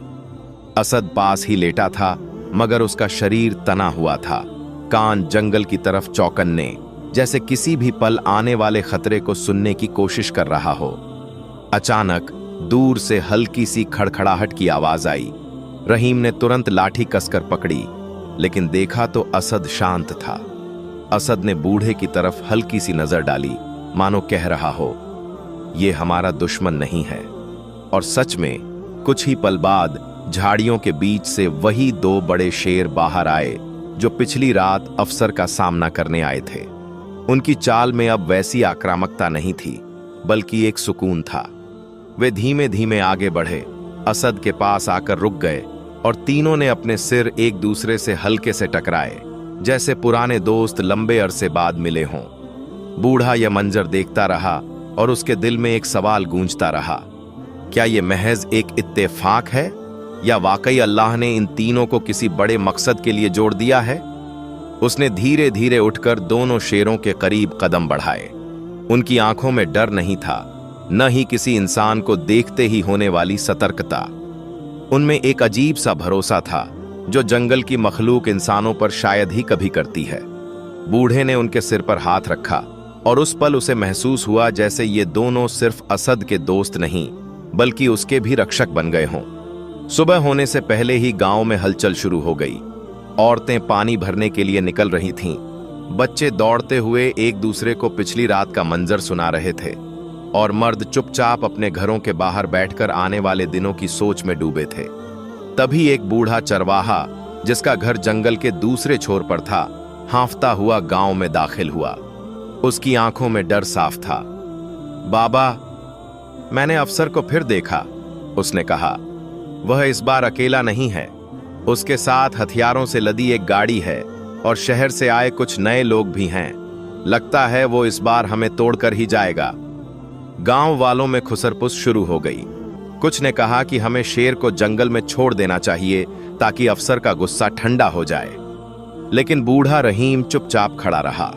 असद पास ही लेटा था, मगर उसका शरीर तना हुआ था, कान जंगल की तरफ चौकन्ने, जैसे किसी भी पल आने वाले खतरे को सुनने की कोशिश कर रहा हो। अचानक दूर से हल्की सी खड़खड़ाहट की आवाज आई। रहीम ने तुरंत लाठी कसकर पकड़ी, लेकिन देखा तो असद शांत था। असद ने बूढ़े की तरफ हल्की सी नजर डाली, मानो कह रहा हो, ये हमारा दुश्मन नहीं है। और सच में कुछ ही पल बाद झाड़ियों के बीच से वही दो बड़े शेर बाहर आए जो पिछली रात अफसर का सामना करने आए थे। उनकी चाल में अब वैसी आक्रामकता नहीं थी, बल्कि एक सुकून था। वे धीमे धीमे आगे बढ़े, असद के पास आकर रुक गए और तीनों ने अपने सिर एक दूसरे से हल्के से टकराए, जैसे पुराने दोस्त लंबे अरसे बाद मिले हों। बूढ़ा यह मंजर देखता रहा और उसके दिल में एक सवाल गूंजता रहा, क्या यह महज एक इत्तेफाक है या वाकई अल्लाह ने इन तीनों को किसी बड़े मकसद के लिए जोड़ दिया है? उसने धीरे धीरे उठकर दोनों शेरों के करीब कदम बढ़ाए। उनकी आंखों में डर नहीं था, न ही किसी इंसान को देखते ही होने वाली सतर्कता। उनमें एक अजीब सा भरोसा था जो जंगल की मखलूक इंसानों पर शायद ही कभी करती है। बूढ़े ने उनके सिर पर हाथ रखा और उस पल उसे महसूस हुआ जैसे ये दोनों सिर्फ असद के दोस्त नहीं बल्कि उसके भी रक्षक बन गए हों। सुबह होने से पहले ही गांव में हलचल शुरू हो गई। औरतें पानी भरने के लिए निकल रही थीं। बच्चे दौड़ते हुए एक दूसरे को पिछली रात का मंजर सुना रहे थे और मर्द चुपचाप अपने घरों के बाहर बैठकर आने वाले दिनों की सोच में डूबे थे। तभी एक बूढ़ा चरवाहा जिसका घर जंगल के दूसरे छोर पर था, हांफता हुआ गांव में दाखिल हुआ। उसकी आंखों में डर साफ था। बाबा, मैंने अफसर को फिर देखा, उसने कहा। वह इस बार अकेला नहीं है। उसके साथ हथियारों से लदी एक गाड़ी है और शहर से आए कुछ नए लोग भी हैं। लगता है वो इस बार हमें तोड़कर ही जाएगा। गांव वालों में खुसरपुस शुरू हो गई। कुछ ने कहा कि हमें शेर को जंगल में छोड़ देना चाहिए ताकि अफसर का गुस्सा ठंडा हो जाए। लेकिन बूढ़ा रहीम चुपचाप खड़ा रहा।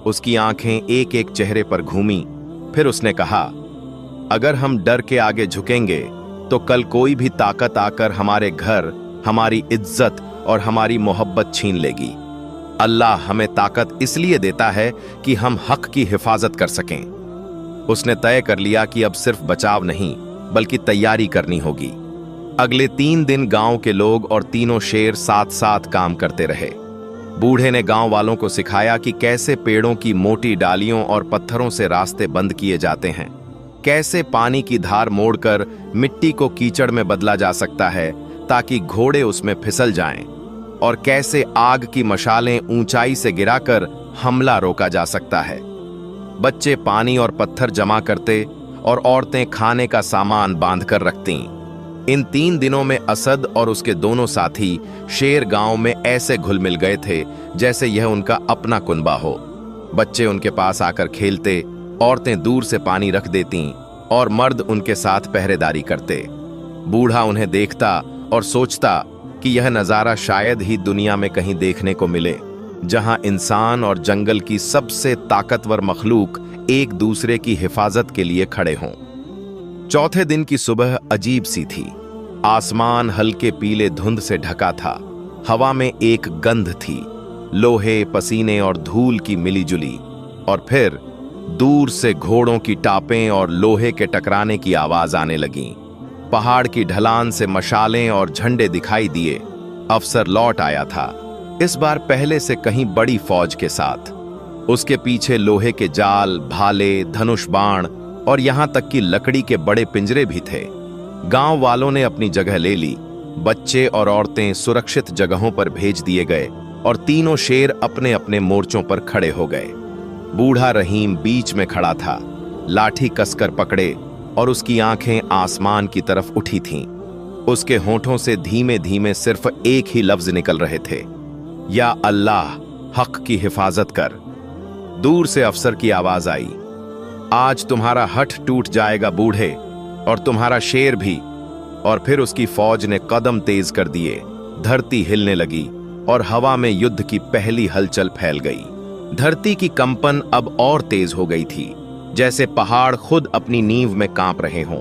उसकी आंखें एक एक चेहरे पर घूमी। फिर उसने कहा, अगर हम डर के आगे झुकेंगे तो कल कोई भी ताकत आकर हमारे घर, हमारी इज्जत और हमारी मोहब्बत छीन लेगी। अल्लाह हमें ताकत इसलिए देता है कि हम हक की हिफाजत कर सकें। उसने तय कर लिया कि अब सिर्फ बचाव नहीं बल्कि तैयारी करनी होगी। अगले 3 दिन गांव के लोग और तीनों शेर साथ साथ काम करते रहे। बूढ़े ने गांव वालों को सिखाया कि कैसे पेड़ों की मोटी डालियों और पत्थरों से रास्ते बंद किए जाते हैं, कैसे पानी की धार मोड़कर मिट्टी को कीचड़ में बदला जा सकता है ताकि घोड़े उसमें फिसल जाएं, और कैसे आग की मशालें ऊंचाई से गिराकर हमला रोका जा सकता है। बच्चे पानी और पत्थर जमा करते और औरतें खाने का सामान बांधकर रखतीं। इन 3 दिनों में असद और उसके दोनों साथी शेर गांव में ऐसे घुल मिल गए थे जैसे यह उनका अपना कुनबा हो। बच्चे उनके पास आकर खेलते, औरतें दूर से पानी रख देतीं और मर्द उनके साथ पहरेदारी करते। बूढ़ा उन्हें देखता और सोचता कि यह नज़ारा शायद ही दुनिया में कहीं देखने को मिले, जहां इंसान और जंगल की सबसे ताकतवर मखलूक एक दूसरे की हिफाजत के लिए खड़े हों। चौथे दिन की सुबह अजीब सी थी। आसमान हल्के पीले धुंध से ढका था। हवा में एक गंध थी, लोहे, पसीने और धूल की मिलीजुली। और फिर दूर से घोड़ों की टापें और लोहे के टकराने की आवाज आने लगी। पहाड़ की ढलान से मशालें और झंडे दिखाई दिए। अफसर लौट आया था, इस बार पहले से कहीं बड़ी फौज के साथ। उसके पीछे लोहे के जाल, भाले, धनुष बाण और यहां तक कि लकड़ी के बड़े पिंजरे भी थे। गांव वालों ने अपनी जगह ले ली। बच्चे और औरतें सुरक्षित जगहों पर भेज दिए गए और तीनों शेर अपने अपने मोर्चों पर खड़े हो गए। बूढ़ा रहीम बीच में खड़ा था, लाठी कसकर पकड़े, और उसकी आंखें आसमान की तरफ उठी थीं। उसके होठों से धीमे धीमे सिर्फ एक ही लफ्ज निकल रहे थे, या अल्लाह, हक की हिफाजत कर। दूर से अफसर की आवाज आई, आज तुम्हारा हठ टूट जाएगा बूढ़े, और तुम्हारा शेर भी। और फिर उसकी फौज ने कदम तेज कर दिए। धरती हिलने लगी और हवा में युद्ध की पहली हलचल फैल गई। धरती की कंपन अब और तेज हो गई थी, जैसे पहाड़ खुद अपनी नींव में कांप रहे हों।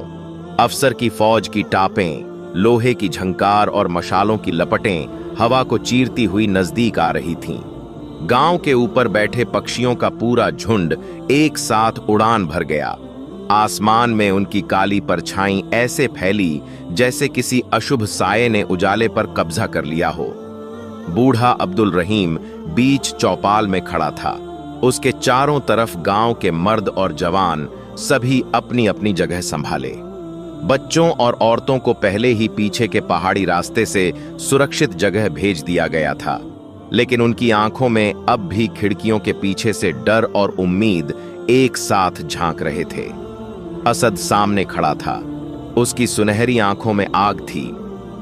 अफसर की फौज की टापें, लोहे की झंकार और मशालों की लपटें हवा को चीरती हुई नजदीक आ रही थीं। गांव के ऊपर बैठे पक्षियों का पूरा झुंड एक साथ उड़ान भर गया। आसमान में उनकी काली परछाई ऐसे फैली जैसे किसी अशुभ साये ने उजाले पर कब्जा कर लिया हो। बूढ़ा अब्दुल रहीम बीच चौपाल में खड़ा था। उसके चारों तरफ गांव के मर्द और जवान सभी अपनी अपनी जगह संभाले। बच्चों और औरतों को पहले ही पीछे के पहाड़ी रास्ते से सुरक्षित जगह भेज दिया गया था, लेकिन उनकी आंखों में अब भी खिड़कियों के पीछे से डर और उम्मीद एक साथ झांक रहे थे। असद सामने खड़ा था, उसकी सुनहरी आंखों में आग थी,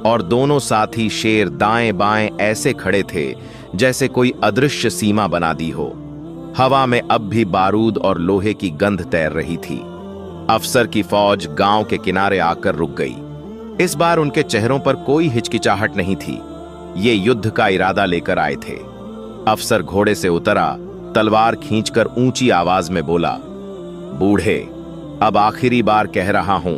और दोनों साथी शेर दाएं बाएं ऐसे खड़े थे जैसे कोई अदृश्य सीमा बना दी हो। हवा में अब भी बारूद और लोहे की गंध तैर रही थी। अफसर की फौज गांव के किनारे आकर रुक गई। इस बार उनके चेहरों पर कोई हिचकिचाहट नहीं थी। ये युद्ध का इरादा लेकर आए थे। अफसर घोड़े से उतरा, तलवार खींचकर ऊंची आवाज में बोला, बूढ़े, अब आखिरी बार कह रहा हूं,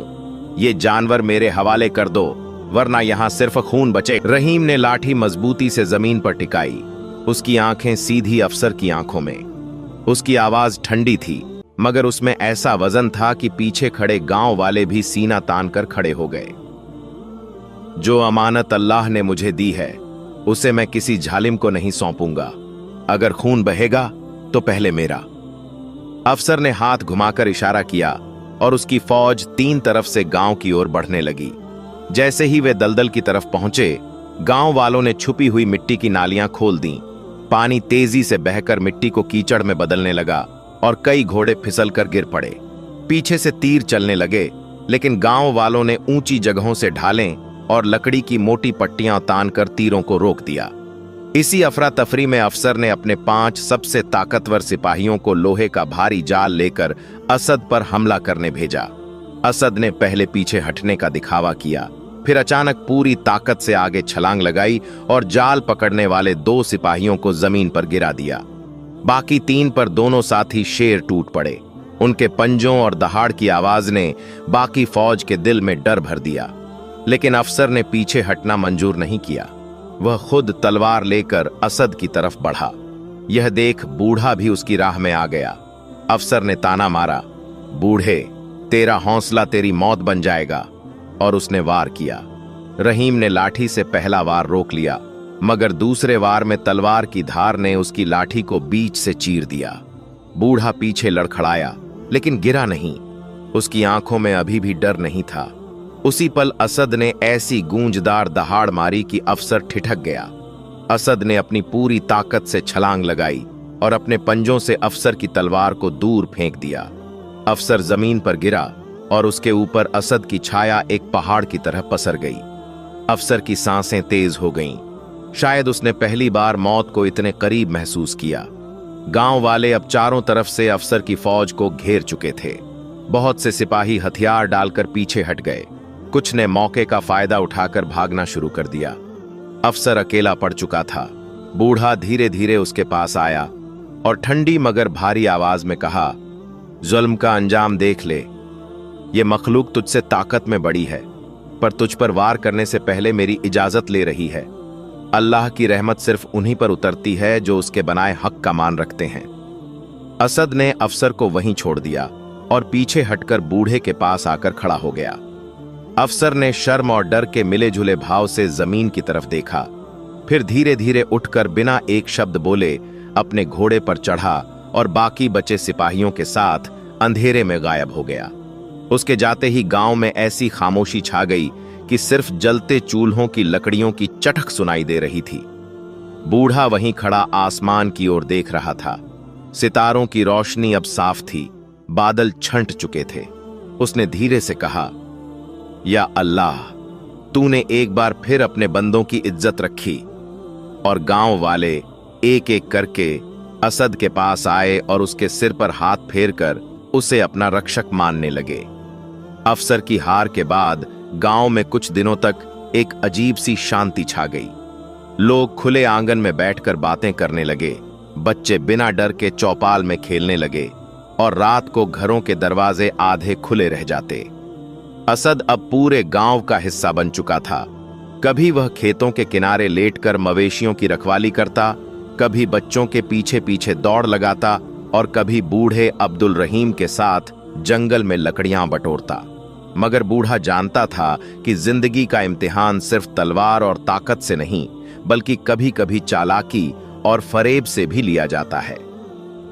ये जानवर मेरे हवाले कर दो, वरना यहां सिर्फ खून बचे। रहीम ने लाठी मजबूती से जमीन पर टिकाई। उसकी आंखें सीधी अफसर की आंखों में। उसकी आवाज ठंडी थी, मगर उसमें ऐसा वजन था कि पीछे खड़े गांव वाले भी सीना तान कर खड़े हो गए। जो अमानत अल्लाह ने मुझे दी है उसे मैं किसी जालिम को नहीं सौंपूंगा। अगर खून बहेगा तो पहले मेरा। अफसर ने हाथ घुमाकर इशारा किया और उसकी फौज 3 तरफ से गांव की ओर बढ़ने लगी। जैसे ही वे दलदल की तरफ पहुंचे, गांव वालों ने छुपी हुई मिट्टी की नालियां खोल दी। पानी तेजी से बहकर मिट्टी को कीचड़ में बदलने लगा और कई घोड़े फिसलकर गिर पड़े। पीछे से तीर चलने लगे, लेकिन गांव वालों ने ऊंची जगहों से ढालें और लकड़ी की मोटी पट्टियां तानकर तीरों को रोक दिया। इसी अफरा तफरी में अफसर ने अपने 5 सबसे ताकतवर सिपाहियों को लोहे का भारी जाल लेकर असद पर हमला करने भेजा। असद ने पहले पीछे हटने का दिखावा किया, फिर अचानक पूरी ताकत से आगे छलांग लगाई और जाल पकड़ने वाले 2 सिपाहियों को जमीन पर गिरा दिया। बाकी 3 पर दोनों साथी शेर टूट पड़े। उनके पंजों और दहाड़ की आवाज ने बाकी फौज के दिल में डर भर दिया, लेकिन अफसर ने पीछे हटना मंजूर नहीं किया। वह खुद तलवार लेकर असद की तरफ बढ़ा। यह देख बूढ़ा भी उसकी राह में आ गया। अफसर ने ताना मारा, बूढ़े, तेरा हौसला तेरी मौत बन जाएगा, और उसने वार किया। रहीम ने लाठी से पहला वार रोक लिया, मगर दूसरे वार में तलवार की धार ने उसकी लाठी को बीच से चीर दिया। बूढ़ा पीछे लड़खड़ाया, लेकिन गिरा नहीं। उसकी आंखों में अभी भी डर नहीं था। उसी पल असद ने ऐसी गूंजदार दहाड़ मारी कि अफसर ठिठक गया। असद ने अपनी पूरी ताकत से छलांग लगाई और अपने पंजों से अफसर की तलवार को दूर फेंक दिया। अफसर जमीन पर गिरा और उसके ऊपर असद की छाया एक पहाड़ की तरह पसर गई। अफसर की सांसें तेज हो गईं। शायद उसने पहली बार मौत को इतने करीब महसूस किया। गांव वाले अब चारों तरफ से अफसर की फौज को घेर चुके थे। बहुत से सिपाही हथियार डालकर पीछे हट गए। कुछ ने मौके का फायदा उठाकर भागना शुरू कर दिया। अफसर अकेला पड़ चुका था। बूढ़ा धीरे धीरे उसके पास आया और ठंडी मगर भारी आवाज में कहा, जुल्म का अंजाम देख ले। ये मखलूक तुझसे ताकत में बड़ी है, पर तुझ पर वार करने से पहले मेरी इजाजत ले रही है। अल्लाह की रहमत सिर्फ उन्हीं पर उतरती है जो उसके बनाए हक का मान रखते हैं। असद ने अफसर को वहीं छोड़ दिया और पीछे हटकर बूढ़े के पास आकर खड़ा हो गया। अफसर ने शर्म और डर के मिले जुले भाव से जमीन की तरफ देखा, फिर धीरे धीरे उठकर बिना एक शब्द बोले अपने घोड़े पर चढ़ा और बाकी बचे सिपाहियों के साथ अंधेरे में गायब हो गया। उसके जाते ही गांव में ऐसी खामोशी छा गई कि सिर्फ जलते चूल्हों की लकड़ियों की चटक सुनाई दे रही थी। बूढ़ा वहीं खड़ा आसमान की ओर देख रहा था। सितारों की रोशनी अब साफ थी, बादल छंट चुके थे। उसने धीरे से कहा, या अल्लाह, तूने एक बार फिर अपने बंदों की इज्जत रखी। और गांव वाले एक एक करके असद के पास आए और उसके सिर पर हाथ फेरकर उसे अपना रक्षक मानने लगे। अफसर की हार के बाद गांव में कुछ दिनों तक एक अजीब सी शांति छा गई। लोग खुले आंगन में बैठकर बातें करने लगे, बच्चे बिना डर के चौपाल में खेलने लगे और रात को घरों के दरवाजे आधे खुले रह जाते। असद अब पूरे गांव का हिस्सा बन चुका था। कभी वह खेतों के किनारे लेटकर मवेशियों की रखवाली करता, कभी बच्चों के पीछे पीछे दौड़ लगाता और कभी बूढ़े अब्दुल रहीम के साथ जंगल में लकड़ियां बटोरता। मगर बूढ़ा जानता था कि जिंदगी का इम्तिहान सिर्फ तलवार और ताकत से नहीं, बल्कि कभी कभी चालाकी और फरेब से भी लिया जाता है।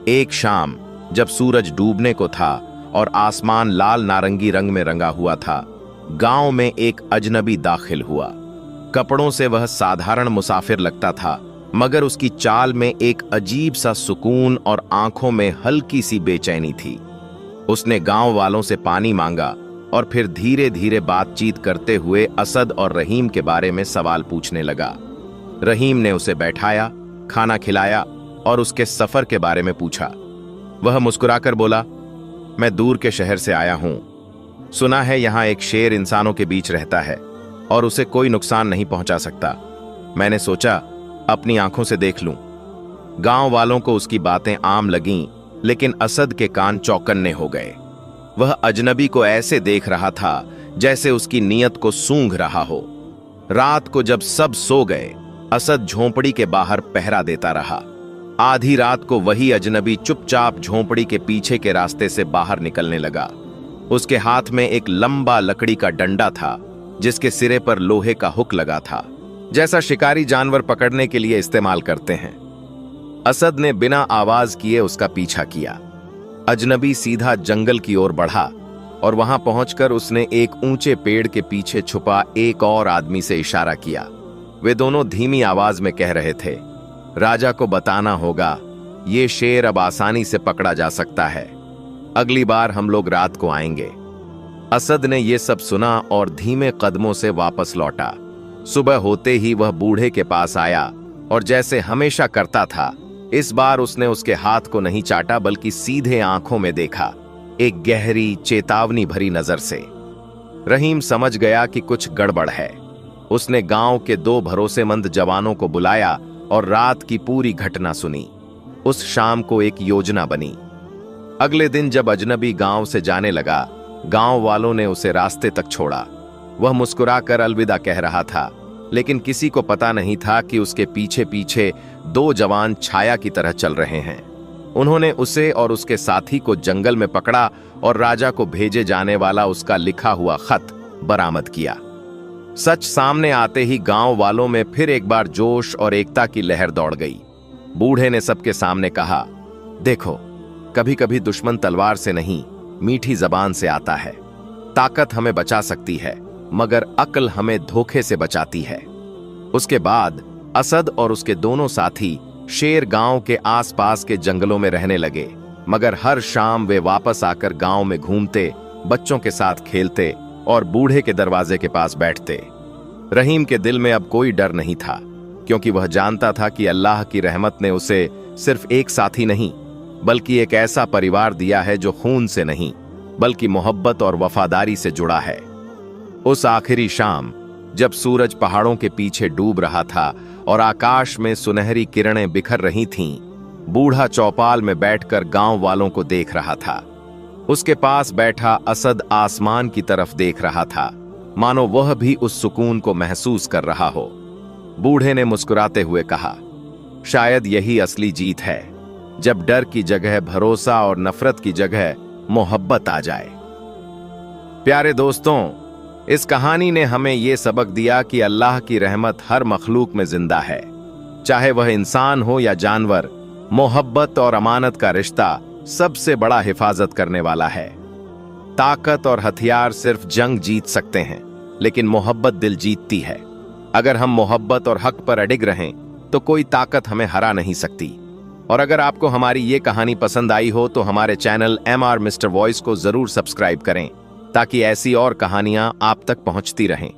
एक शाम जब सूरज डूबने को था और आसमान लाल नारंगी रंग में रंगा हुआ था, गांव में एक अजनबी दाखिल हुआ। कपड़ों से वह साधारण मुसाफिर लगता था, मगर उसकी चाल में एक अजीब सा सुकून और आंखों में हल्की सी बेचैनी थी। उसने गांव वालों से पानी मांगा और फिर धीरे धीरे बातचीत करते हुए असद और रहीम के बारे में सवाल पूछने लगा। रहीम ने उसे बैठाया, खाना खिलाया और उसके सफर के बारे में पूछा। वह मुस्कुराकर बोला, मैं दूर के शहर से आया हूं। सुना है यहां एक शेर इंसानों के बीच रहता है और उसे कोई नुकसान नहीं पहुंचा सकता। मैंने सोचा अपनी आंखों से देख लूं। गांव वालों को उसकी बातें आम लगीं, लेकिन असद के कान चौकन्ने हो गए। वह अजनबी को ऐसे देख रहा था जैसे उसकी नीयत को सूंघ रहा हो। रात को जब सब सो गए, असद झोंपड़ी के बाहर पहरा देता रहा। आधी रात को वही अजनबी चुपचाप झोंपड़ी के पीछे के रास्ते से बाहर निकलने लगा। उसके हाथ में एक लंबा लकड़ी का डंडा था, जिसके सिरे पर लोहे का हुक लगा था, जैसा शिकारी जानवर पकड़ने के लिए इस्तेमाल करते हैं। असद ने बिना आवाज किए उसका पीछा किया। अजनबी सीधा जंगल की ओर बढ़ा और वहां पहुंचकर उसने एक ऊंचे पेड़ के पीछे छुपा एक और आदमी से इशारा किया। वे दोनों धीमी आवाज में कह रहे थे, राजा को बताना होगा, ये शेर अब आसानी से पकड़ा जा सकता है। अगली बार हम लोग रात को आएंगे। असद ने यह सब सुना और धीमे कदमों से वापस लौटा। सुबह होते ही वह बूढ़े के पास आया और जैसे हमेशा करता था, इस बार उसने उसके हाथ को नहीं चाटा बल्कि सीधे आंखों में देखा, एक गहरी चेतावनी भरी नजर से। रहीम समझ गया कि कुछ गड़बड़ है। उसने गांव के 2 भरोसेमंद जवानों को बुलाया और रात की पूरी घटना सुनी। उस शाम को एक योजना बनी। अगले दिन जब अजनबी गांव से जाने लगा, गांव वालों ने उसे रास्ते तक छोड़ा। वह मुस्कुराकर अलविदा कह रहा था, लेकिन किसी को पता नहीं था कि उसके पीछे पीछे 2 जवान छाया की तरह चल रहे हैं। उन्होंने उसे और उसके साथी को जंगल में पकड़ा और राजा को भेजे जाने वाला उसका लिखा हुआ खत बरामद किया। सच सामने आते ही गांव वालों में फिर एक बार जोश और एकता की लहर दौड़ गई। बूढ़े ने सबके सामने कहा, देखो, कभी कभी दुश्मन तलवार से नहीं, मीठी जबान से आता है। ताकत हमें बचा सकती है, मगर अक्ल हमें धोखे से बचाती है। उसके बाद असद और उसके दोनों साथी शेर गांव के आसपास के जंगलों में रहने लगे, मगर हर शाम वे वापस आकर गांव में घूमते, बच्चों के साथ खेलते और बूढ़े के दरवाजे के पास बैठते। रहीम के दिल में अब कोई डर नहीं था, क्योंकि वह जानता था कि अल्लाह की रहमत ने उसे सिर्फ एक साथी नहीं, बल्कि एक ऐसा परिवार दिया है जो खून से नहीं, बल्कि मोहब्बत और वफादारी से जुड़ा है। उस आखिरी शाम, जब सूरज पहाड़ों के पीछे डूब रहा था और आकाश में सुनहरी किरणें बिखर रही थीं, बूढ़ा चौपाल में बैठकर गांव वालों को देख रहा था। उसके पास बैठा असद आसमान की तरफ देख रहा था, मानो वह भी उस सुकून को महसूस कर रहा हो। बूढ़े ने मुस्कुराते हुए कहा, शायद यही असली जीत है, जब डर की जगह भरोसा और नफरत की जगह मोहब्बत आ जाए। प्यारे दोस्तों, इस कहानी ने हमें यह सबक दिया कि अल्लाह की रहमत हर मखलूक में जिंदा है, चाहे वह इंसान हो या जानवर। मोहब्बत और अमानत का रिश्ता सबसे बड़ा हिफाजत करने वाला है। ताकत और हथियार सिर्फ जंग जीत सकते हैं, लेकिन मोहब्बत दिल जीतती है। अगर हम मोहब्बत और हक पर अडिग रहें, तो कोई ताकत हमें हरा नहीं सकती। और अगर आपको हमारी ये कहानी पसंद आई हो, तो हमारे चैनल MR मिस्टर वॉइस को जरूर सब्सक्राइब करें, ताकि ऐसी और कहानियां आप तक पहुंचती रहें।